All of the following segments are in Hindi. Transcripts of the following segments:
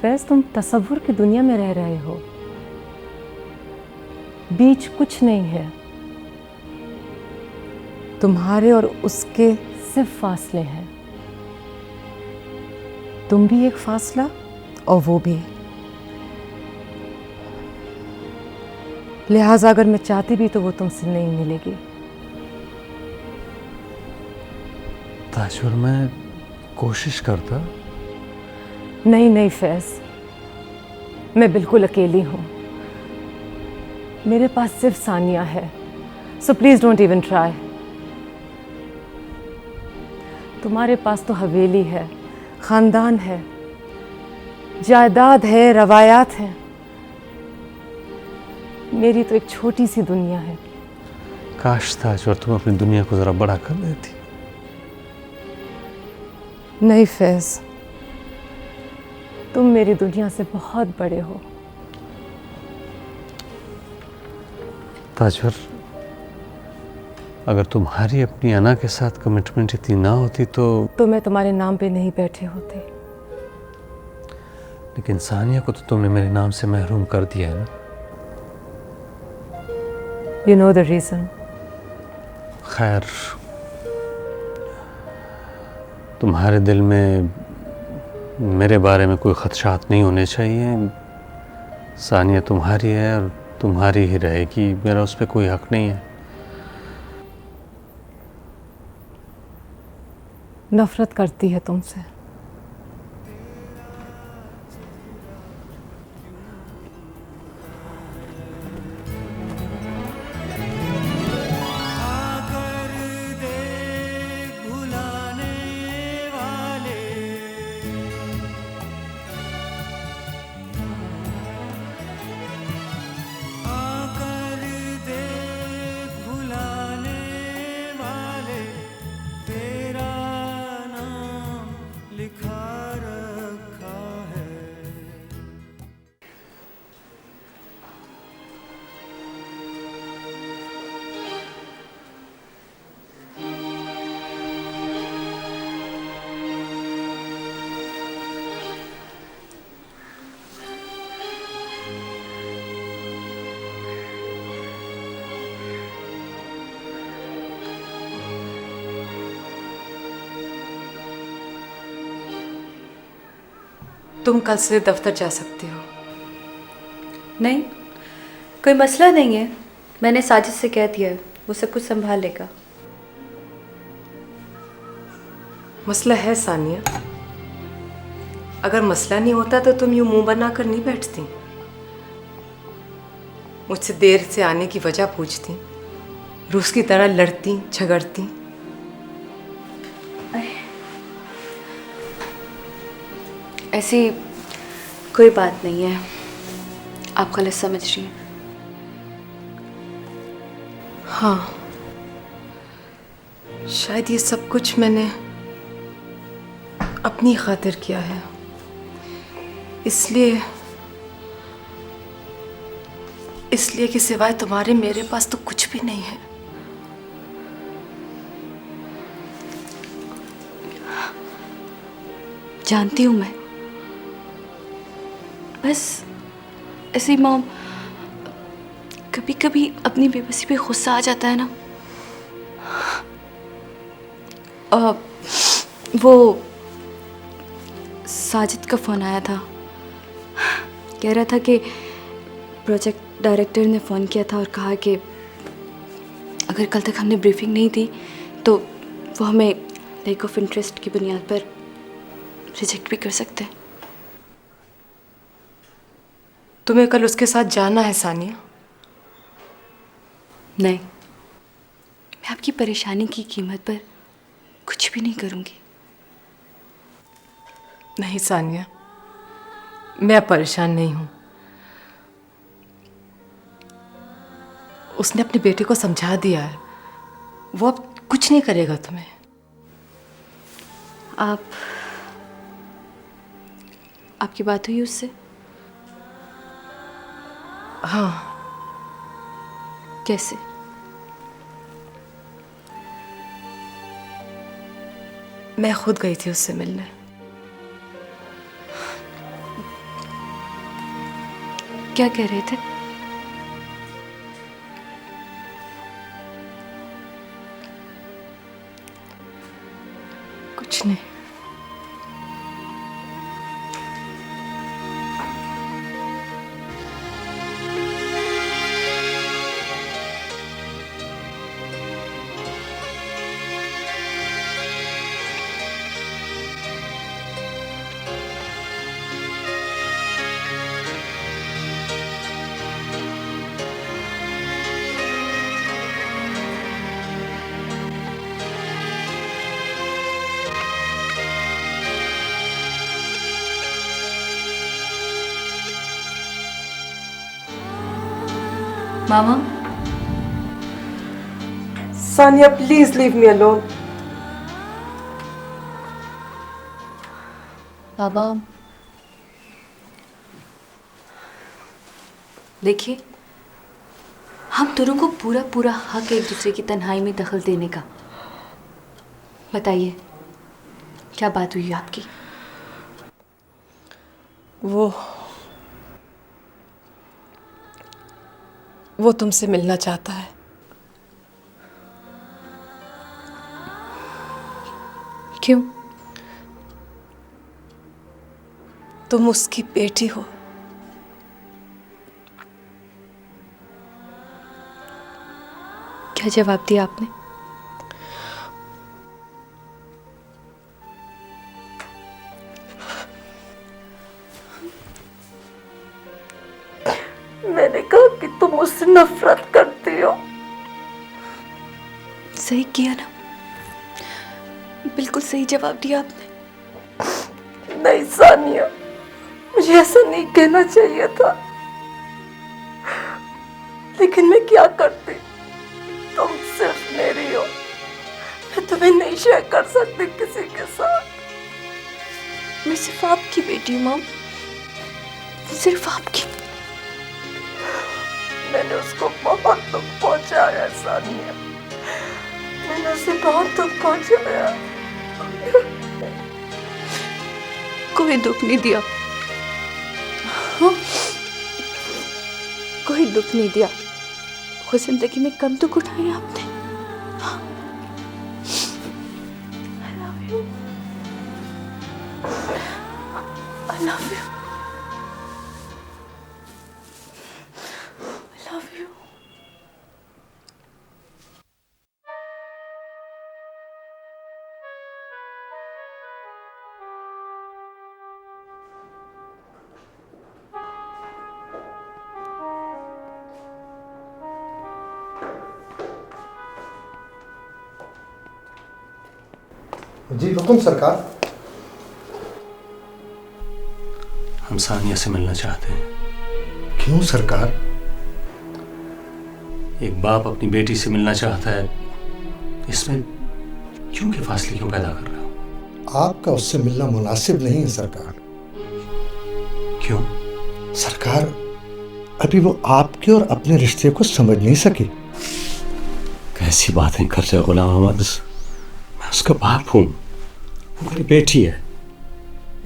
फैज़, तुम तसव्वुर की दुनिया में रह रहे हो। बीच कुछ नहीं है। तुम्हारे और उसके सिर्फ फासले हैं। तुम भी एक फासला और वो भी। लिहाजा अगर मैं चाहती भी तो वो तुमसे नहीं मिलेगी। ताजुर, मैं कोशिश करता। नहीं नहीं फैज़, मैं बिल्कुल अकेली हूँ। मेरे पास सिर्फ सानिया है, so please don't even try. तुम्हारे पास तो हवेली है, खानदान है, जायदाद है, रवायात हैं। मेरी तो एक छोटी सी दुनिया है। काश ताजुर तुम अपनी दुनिया को जरा बड़ा कर देती। नहीं फैज़, तुम मेरी दुनिया से बहुत बड़े हो। ताजुर, अगर तुम्हारी अपनी अना के साथ कमिटमेंट इतनी ना होती तो मैं तुम्हारे नाम पे नहीं बैठे होते। लेकिन सानिया को तो तुमने मेरे नाम से महरूम कर दिया है ना। You know the reason. खैर, तुम्हारे दिल में मेरे बारे में कोई खदशात नहीं होने चाहिए। सानिया तुम्हारी है और तुम्हारी ही रहेगी। मेरा उस पर कोई हक नहीं है। नफरत करती है तुमसे। तुम कल से दफ्तर जा सकती हो। नहीं, कोई मसला नहीं है। मैंने साजिद से कह दिया है, वो सब कुछ संभाल लेगा। मसला है सानिया। अगर मसला नहीं होता तो तुम यूं मुंह बनाकर नहीं बैठती। मुझसे देर से आने की वजह पूछती, रूस की तरह लड़ती झगड़ती। ऐसी कोई बात नहीं है, आप गलत समझ रही हैं। हाँ, शायद ये सब कुछ मैंने अपनी खातिर किया है, इसलिए कि सिवाय तुम्हारे मेरे पास तो कुछ भी नहीं है। जानती हूँ मैं, बस ऐसी मॉम कभी कभी अपनी बेबसी पे गुस्सा आ जाता है ना। वो साजिद का फ़ोन आया था, कह रहा था कि प्रोजेक्ट डायरेक्टर ने फ़ोन किया था और कहा कि अगर कल तक हमने ब्रीफिंग नहीं दी तो वो हमें लैक ऑफ इंटरेस्ट की बुनियाद पर रिजेक्ट भी कर सकते हैं। तुम्हें कल उसके साथ जाना है सानिया? नहीं, मैं आपकी परेशानी की कीमत पर कुछ भी नहीं करूँगी। नहीं सानिया, मैं परेशान नहीं हूं। उसने अपने बेटे को समझा दिया है, वो अब कुछ नहीं करेगा तुम्हें। आपकी बात हुई उससे? हाँ। कैसे? मैं खुद गई थी उससे मिलने। क्या कह रहे थे? कुछ नहीं। मामा, Sania, please leave me alone. बाबा देखिए, हम दोनों को पूरा पूरा हक है एक दूसरे की तन्हाई में दखल देने का। बताइए, क्या बात हुई आपकी? वो तुमसे मिलना चाहता है। क्यों? तुम उसकी बेटी हो। क्या जवाब दिया आपने? मैंने कहा कि तुम मुझसे नफरत करती हो। सही किया ना, बिल्कुल सही जवाब दिया आपने। नहीं सानिया, मुझे ऐसा नहीं कहना चाहिए था, लेकिन मैं क्या करती? तुम सिर्फ मेरी हो, मैं तुम्हें नहीं शेयर कर सकती किसी के साथ। मैं सिर्फ आपकी बेटी हूँ मॉम, सिर्फ आपकी। मैंने उसको बहुत दुख पहुंचाया सानिया, मैंने उसे बहुत दुख पहुंचाया। कोई दुख नहीं दिया, हाँ? कोई दुख नहीं दिया। वो जिंदगी में कम दुख उठाए आपने। I love you. I love you. I love you. जी हुकुम सरकार। हम सानिया से मिलना चाहते हैं। क्यों सरकार? एक बाप अपनी बेटी से मिलना चाहता है, इसमें क्यों के फासले क्यों पैदा कर रहे हो? आपका उससे मिलना मुनासिब नहीं है सरकार। क्यों? सरकार, अभी वो आपके और अपने रिश्ते को समझ नहीं सकी। कैसी बातें कर रहे हो गुलाम अहमद? मैं उसका बाप हूँ, वो मेरी बेटी है।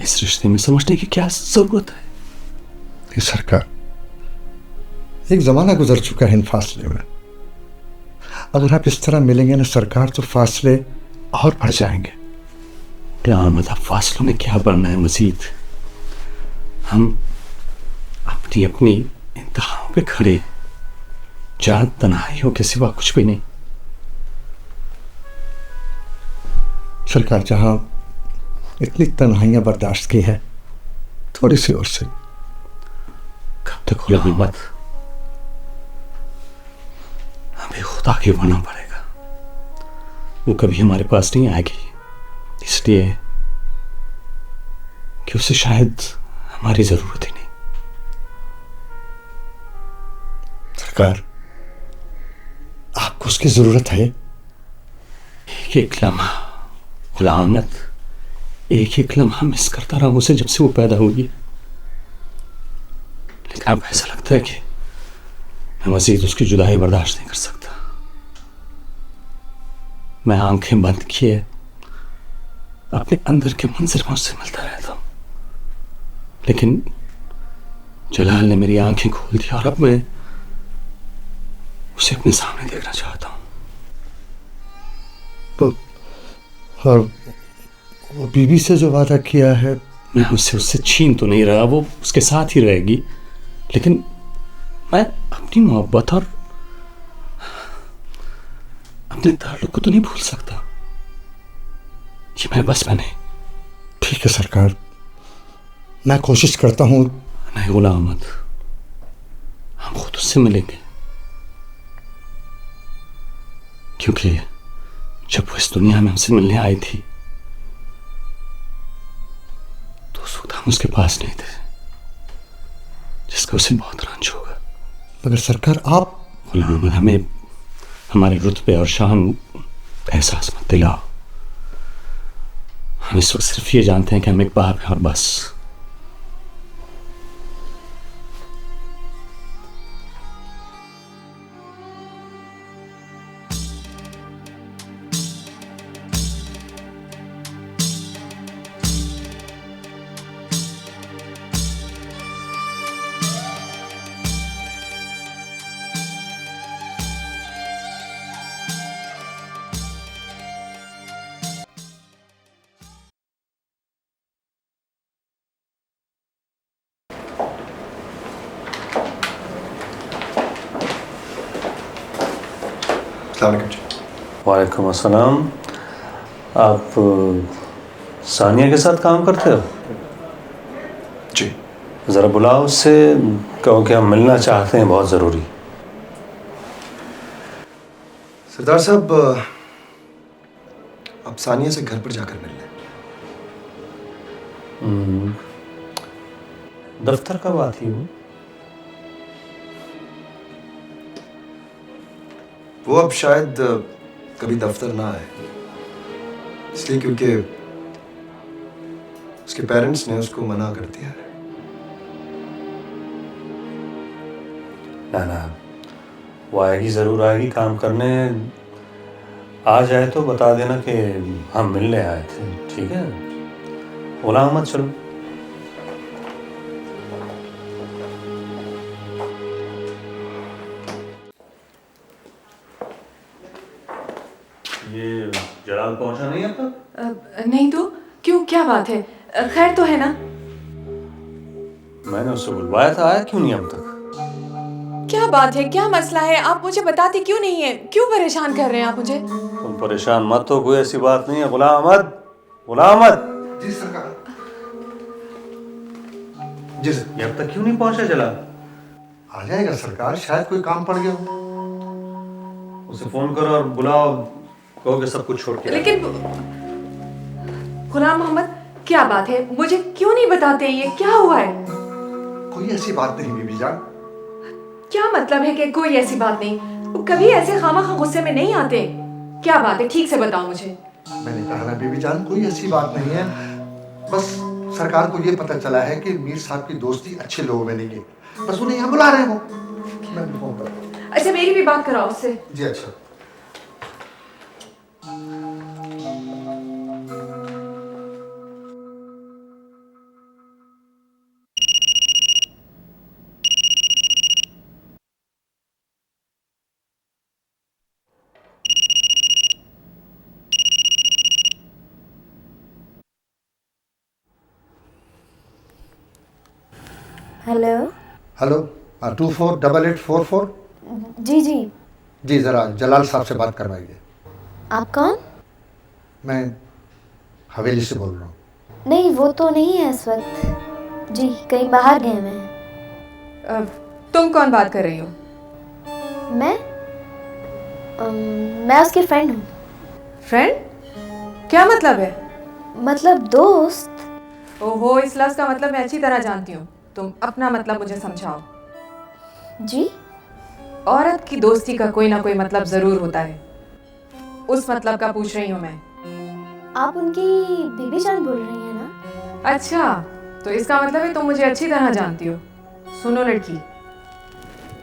इस रिश्ते में समझने की क्या जरूरत है? ये सरकार, एक जमाना गुजर चुका है इन फासले में। अगर आप इस तरह मिलेंगे ना सरकार, तो फासले और बढ़ जाएंगे। अहमद, अब फासलों में क्या बढ़ना है मजीद? हम अपनी अपनी इंतहाओं पे खड़े, जहां तन्हाइयों के सिवा कुछ भी नहीं। सरकार, जहां इतनी तन्हाइयां बर्दाश्त की है, थोड़ी सी और से। कब तक गुलाम अहमद? हमें खुदा की बनना पड़ेगा। वो कभी हमारे पास नहीं आएगी, इसलिए कि उसे शायद हमारी जरूरत ही नहीं। सरकार, आपको उसकी जरूरत है? एक एक लम्हा गुलाम अहमद, एक एक लम्हा मिस करता रहा उसे जब से वो पैदा हुई। लेकिन अब ऐसा लगता है कि मैं मजीद उसकी जुदाई बर्दाश्त नहीं कर सकता। मैं आंखें बंद किए अपने अंदर के मंजर में उससे मिलता रहता हूं, लेकिन जलाल ने मेरी आंखें खोल दी और अब मैं उसे अपने सामने देखना चाहता हूँ। और वो बीवी से जो वादा किया है, मैं उससे छीन तो नहीं रहा, वो उसके साथ ही रहेगी, लेकिन मैं अपनी मोहब्बत और अपने ताल्लुक को तो नहीं भूल सकता। ये मैं बस में नहीं। ठीक है सरकार, मैं कोशिश करता हूँ। नहीं गुलाम अहमद, हम खुद उससे मिलेंगे, क्योंकि जब वो इस दुनिया में हमसे मिलने आई थी तो उस वक्त हम उसके पास नहीं थे, जिसका उसे बहुत रंज होगा। मगर सरकार आप गुलाम अहमद, हमें हमारे रुतबे और शान का एहसास मत दिलाओ। हम इस वक्त सिर्फ ये जानते हैं कि हम एक बाप हैं और बस। वालेकुम अस्सलाम। आप सानिया के साथ काम करते हो? जी। ज़रा बुलाओ उससे, कहो कि हम मिलना चाहते हैं, बहुत ज़रूरी। सरदार साहब, आप सानिया से घर पर जाकर मिल लें। दफ्तर कब आती हो? वो अब शायद कभी दफ्तर ना आए, इसलिए क्योंकि उसके पेरेंट्स ने उसको मना कर दिया है। ना, वो आएगी, ज़रूर आएगी काम करने। आ जाए तो बता देना कि हम मिलने आए थे, ठीक है? गुलाम अहमद, चलो। ये जलाल पहुंचा नहीं अब तक? नहीं तो क्यों, क्या बात है? खैर तो है ना? मैंने उससे बुलवाया था, आया क्यों नहीं अब तक? क्या बात है, क्या मसला है? आप मुझे बताते क्यों नहीं है? क्यों परेशान कर रहे हैं आप मुझे? तुम परेशान मत हो, कोई ऐसी बात नहीं है। गुलाम अहमद, गुलाम अहमद। जी सरकार। जी सर। ये अब तक क्यों नहीं पहुंचा जलाल? आ जाएगा सरकार, शायद कोई काम पड़ गया हो। उसे फोन करो और बुलाओ, कहो कि सब कुछ छोड़ के। लेकिन गुलाम मोहम्मद, क्या बात है? मुझे क्यों नहीं बताते? ये क्या हुआ है? कोई ऐसी बात नहीं बीबी जान। क्या मतलब है कि कोई ऐसी बात नहीं? वो कभी ऐसे खामखा गुस्से में नहीं आते। क्या बात है, ठीक से बताओ मुझे। मैंने कहा ना बीबी जान, कोई ऐसी बात नहीं है। बस सरकार को ये पता चला है कि मीर साहब की दोस्ती अच्छे लोगों में नहीं है, बस उन्हें यहाँ बुला रहे हो। मैं भी फोन कर। अच्छा, मेरी भी बात कराओ उससे। जी अच्छा। हेलो। हेलो, 248844। जी जी। जी ज़रा जलाल साहब से बात करवाइए। आप कौन? मैं हवेली से बोल रहा हूँ। नहीं, वो तो नहीं है इस वक्त। जी, कहीं बाहर गए हैं। तुम कौन बात कर रही हो? मैं मैं उसके फ्रेंड हूँ। फ्रेंड? क्या मतलब है? मतलब दोस्त। ओहो, इस लफ्ज़ का मतलब मैं अच्छी तरह जानती हूँ। तुम अपना मतलब मुझे समझाओ। जी? औरत की दोस्ती का कोई ना कोई मतलब ज़रूर होता है, उस मतलब का पूछ रही हूँ मैं। आप उनकी बीबी जान बोल रही हैं ना? अच्छा, तो इसका मतलब है तुम मुझे अच्छी तरह जानती हो। सुनो लड़की,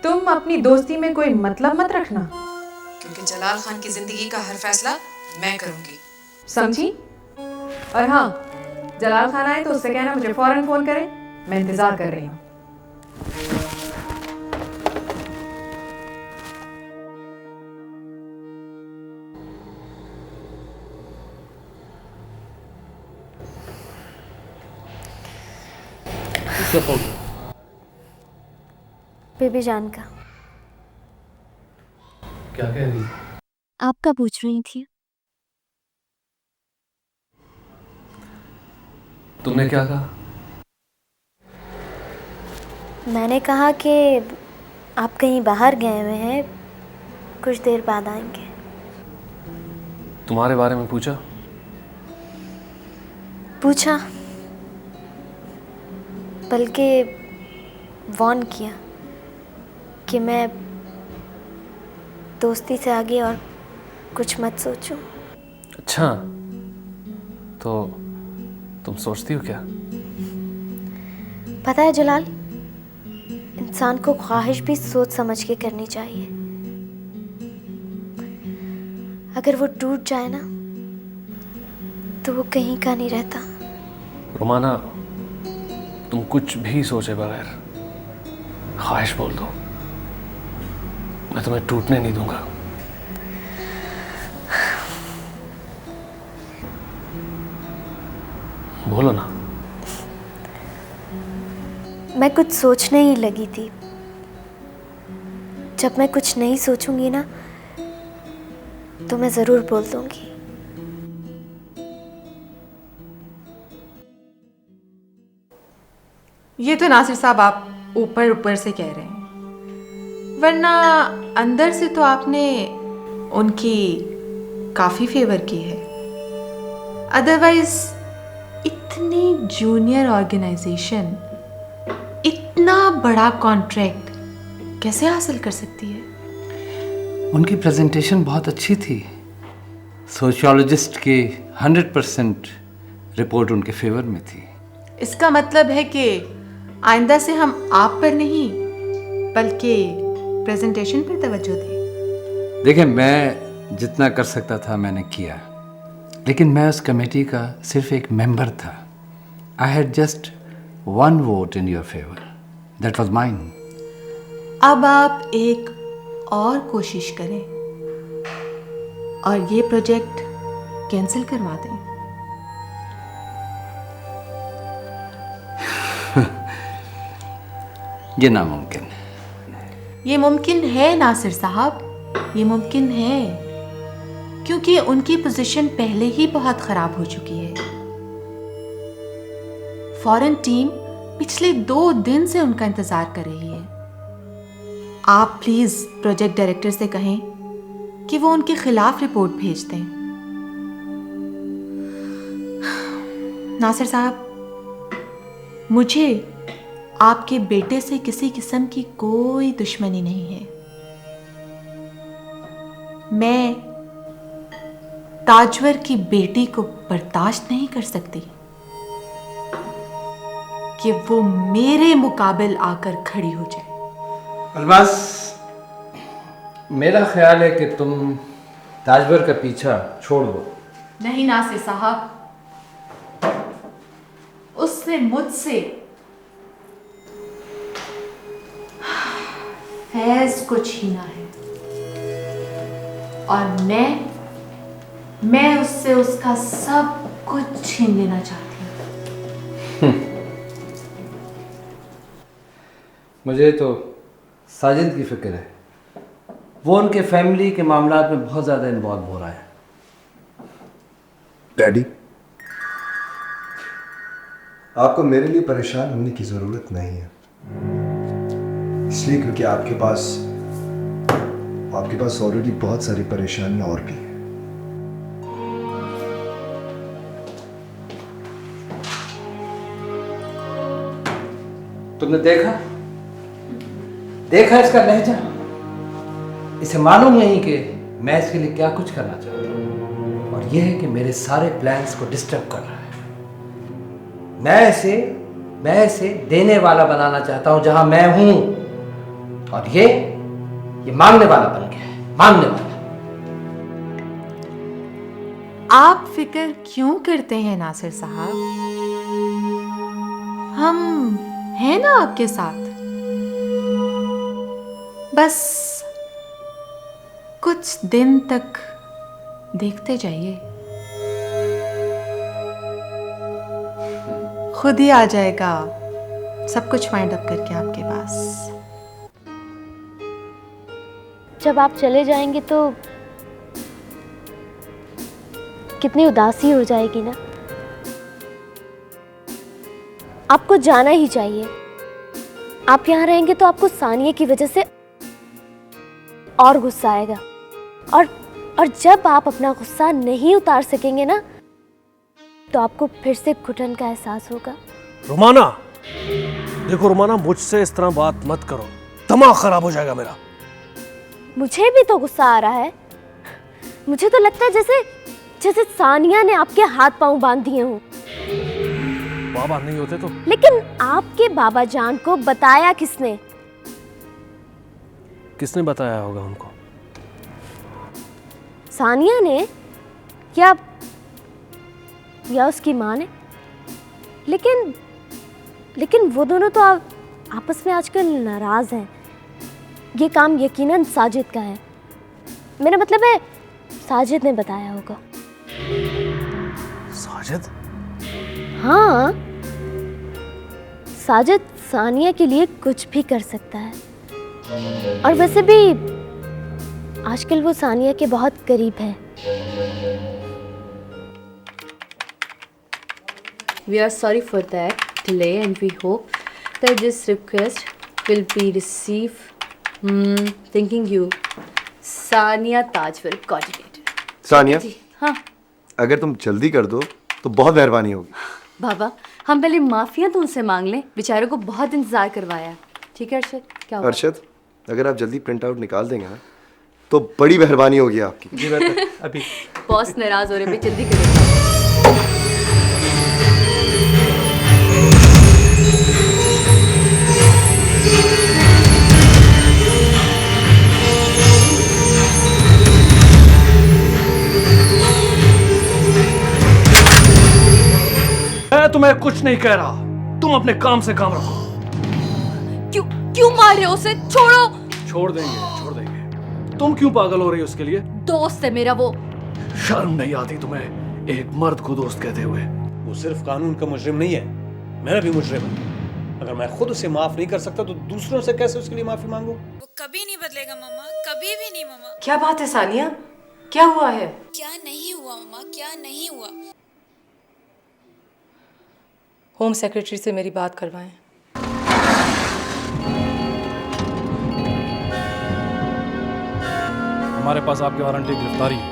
तुम अपनी दोस्ती में कोई मतलब मत रखना, क्योंकि जलाल खान की जिंदगी का हर फैसला मैं करूंगी, समझी? और हाँ, जलाल खान आए तो उससे कहना मुझे फौरन फोन करे, मैं इंतजार कर रही हूँ। किसका फोन? बेबी जान का। क्या कह रही? आपका पूछ रही थी। तुमने क्या कहा? मैंने कहा कि आप कहीं बाहर गए हुए हैं, कुछ देर बाद आएंगे। तुम्हारे बारे में पूछा? पूछा, बल्कि वार्न किया कि मैं दोस्ती से आगे और कुछ मत सोचूं। अच्छा, तो तुम सोचती हो क्या? पता है जलाल, इंसान को ख्वाहिश भी सोच समझ के करनी चाहिए। अगर वो टूट जाए ना, तो वो कहीं का नहीं रहता। रोमाना, तुम कुछ भी सोचे बगैर ख्वाहिश बोल दो, मैं तुम्हें टूटने नहीं दूंगा। बोलो ना। मैं कुछ सोचने ही लगी थी। जब मैं कुछ नहीं सोचूंगी ना, तो मैं जरूर बोल दूंगी। ये तो नासिर साहब आप ऊपर ऊपर से कह रहे हैं, वरना अंदर से तो आपने उनकी काफ़ी फेवर की है। अदरवाइज इतनी जूनियर ऑर्गेनाइजेशन इतना बड़ा कॉन्ट्रैक्ट कैसे हासिल कर सकती है? उनकी प्रेजेंटेशन बहुत अच्छी थी। सोशियोलॉजिस्ट की 100% रिपोर्ट उनके फेवर में थी। इसका मतलब है कि आइंदा से हम आप पर नहीं बल्कि प्रेजेंटेशन पर तवज्जो दें। देखिए, मैं जितना कर सकता था मैंने किया, लेकिन मैं उस कमेटी का सिर्फ एक मेंबर था। I had just 1 vote in your favour, that was mine. अब आप एक और कोशिश करें और ये प्रोजेक्ट कैंसिल करवा दें। ये नामुमकिन है। ये मुमकिन है नासिर साहब, ये मुमकिन है, क्योंकि उनकी पोजीशन पहले ही बहुत खराब हो चुकी है। फॉरेन टीम पिछले 2 दिन से उनका इंतजार कर रही है। आप प्लीज प्रोजेक्ट डायरेक्टर से कहें कि वो उनके खिलाफ रिपोर्ट भेज दें। नासिर साहब, मुझे आपके बेटे से किसी किस्म की कोई दुश्मनी नहीं है। मैं ताजवर की बेटी को बर्दाश्त नहीं कर सकती कि वो मेरे मुकाबिल आकर खड़ी हो जाए। अलमास, मेरा ख्याल है कि तुम ताजवर का पीछा छोड़ दो। नहीं नासिर साहब, उसने मुझसे फैज को छीना है और मैं उससे उसका सब कुछ छीन लेना चाहती हूँ। मुझे तो साजिद की फिक्र है। वो उनके फैमिली के मामलात में बहुत ज़्यादा इन्वॉल्व हो रहा है। डैडी, आपको मेरे लिए परेशान होने की ज़रूरत नहीं है, इसलिए क्योंकि आपके पास ऑलरेडी बहुत सारी परेशानियां और भी हैं। तुमने देखा इसका लहजा? इसे मालूम नहीं कि मैं इसके लिए क्या कुछ करना चाहता हूँ, और यह है कि मेरे सारे प्लान्स को डिस्टर्ब कर रहा है। मैं इसे देने वाला बनाना चाहता हूँ जहां मैं हूं, और ये मांगने वाला बन गया है, मांगने वाला। आप फिक्र क्यों करते हैं नासिर साहब? हम हैं ना आपके साथ। बस कुछ दिन तक देखते जाइए, खुद ही आ जाएगा सब कुछ वाइंड अप करके आपके पास। जब आप चले जाएंगे तो कितनी उदासी हो जाएगी ना। आपको जाना ही चाहिए। आप यहाँ रहेंगे तो आपको सानिया की वजह से और गुस्सा आएगा, और जब आप अपना गुस्सा नहीं उतार सकेंगे ना तो आपको फिर से घुटन का एहसास होगा। रोमाना, देखो रोमाना, मुझसे इस तरह बात मत करो, दिमाग खराब हो जाएगा मेरा। मुझे भी तो गुस्सा आ रहा है। मुझे तो लगता है जैसे सानिया ने आपके हाथ पांव बांध दिए हों। बाबा नहीं होते तो? लेकिन आपके बाबा जान को बताया किसने? किसने बताया होगा उनको? सानिया ने या उसकी माँ ने। लेकिन वो दोनों तो आपस में आजकल नाराज हैं। ये काम यकीनन साजिद का है। मेरा मतलब है साजिद ने बताया होगा। साजिद? हाँ, साजिद सानिया के लिए कुछ भी कर सकता है। और वैसे भी आजकल वो सानिया के बहुत करीब है। We are sorry for that delay and we hope that this request will be received. Thanking you, Sania ताजवर coordinator. Sania, हाँ अगर तुम जल्दी कर दो तो बहुत मेहरबानी होगी। बाबा, हम पहले माफिया तो उनसे मांग लें, बेचारों को बहुत इंतजार करवाया। ठीक है अरशद, क्या हुआ? अरशद, अगर आप जल्दी प्रिंट आउट निकाल देंगे ना तो बड़ी मेहरबानी होगी आपकी। जी बेटा, अभी। बॉस नाराज हो रहे, भाई जल्दी करें। मैं तुम्हें कुछ नहीं कह रहा, तुम अपने काम से काम रखो। क्यों मार रहे हो उसे? छोड़ो। छोड़ देंगे। तुम क्यों पागल हो रही हो उसके लिए? दोस्त है मेरा वो। शर्म नहीं आती तुम्हें एक मर्द को दोस्त कहते हुए? वो सिर्फ कानून का मुजरिम नहीं है, मेरा भी मुजरिम है। अगर मैं खुद उसे माफ नहीं कर सकता तो दूसरों से कैसे उसके लिए माफी मांगू? वो कभी नहीं बदलेगा मम्मा, कभी भी नहीं मम्मा। क्या बात है सानिया, क्या हुआ है? क्या नहीं हुआ मम्मा, क्या नहीं हुआ? होम सेक्रेटरी से मेरी बात करवाएं। हमारे पास आपकी वारंटी गिरफ्तारी है।